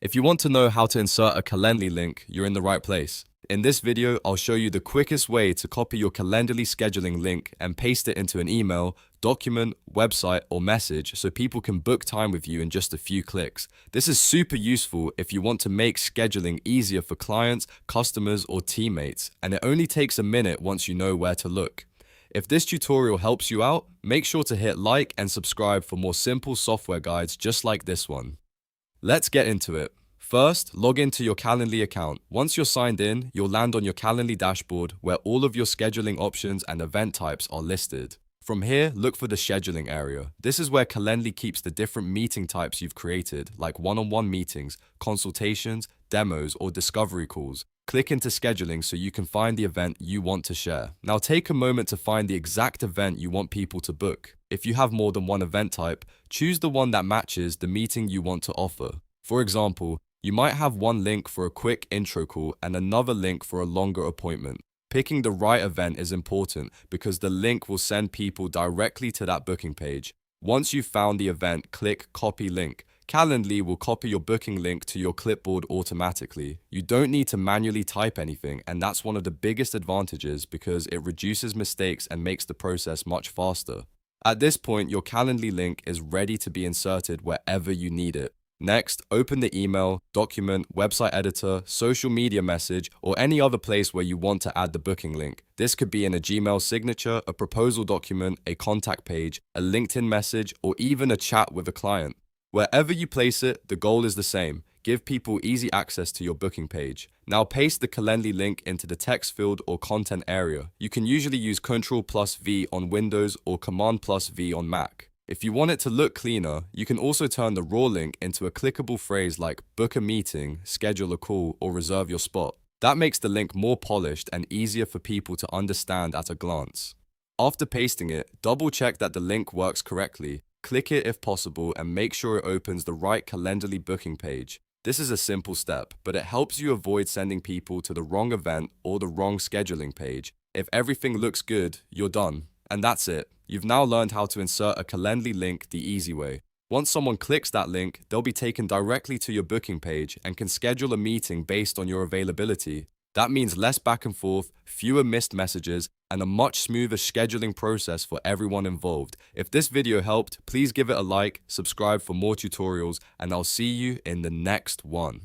If you want to know how to insert a Calendly link, you're in the right place. In this video, I'll show you the quickest way to copy your Calendly scheduling link and paste it into an email, document, website, or message so people can book time with you in just a few clicks. This is super useful if you want to make scheduling easier for clients, customers, or teammates, and it only takes a minute once you know where to look. If this tutorial helps you out, make sure to hit like and subscribe for more simple software guides just like this one. Let's get into it. First, log into your Calendly account. Once you're signed in, you'll land on your Calendly dashboard where all of your scheduling options and event types are listed. From here, look for the scheduling area. This is where Calendly keeps the different meeting types you've created, like one-on-one meetings, consultations, demos, or discovery calls. Click into scheduling so you can find the event you want to share. Now take a moment to find the exact event you want people to book. If you have more than one event type, choose the one that matches the meeting you want to offer. For example, you might have one link for a quick intro call and another link for a longer appointment. Picking the right event is important because the link will send people directly to that booking page. Once you've found the event, click Copy Link. Calendly will copy your booking link to your clipboard automatically. You don't need to manually type anything, and that's one of the biggest advantages because it reduces mistakes and makes the process much faster. At this point, your Calendly link is ready to be inserted wherever you need it. Next, open the email, document, website editor, social media message, or any other place where you want to add the booking link. This could be in a Gmail signature, a proposal document, a contact page, a LinkedIn message, or even a chat with a client. Wherever you place it, the goal is the same. Give people easy access to your booking page. Now paste the Calendly link into the text field or content area. You can usually use Ctrl+V on Windows or Command+V on Mac. If you want it to look cleaner, you can also turn the raw link into a clickable phrase like book a meeting, schedule a call, or reserve your spot. That makes the link more polished and easier for people to understand at a glance. After pasting it, double check that the link works correctly. Click it if possible and make sure it opens the right Calendly booking page. This is a simple step, but it helps you avoid sending people to the wrong event or the wrong scheduling page. If everything looks good, you're done. And that's it. You've now learned how to insert a Calendly link the easy way. Once someone clicks that link, they'll be taken directly to your booking page and can schedule a meeting based on your availability. That means less back and forth, fewer missed messages, and a much smoother scheduling process for everyone involved. If this video helped, please give it a like, subscribe for more tutorials, and I'll see you in the next one.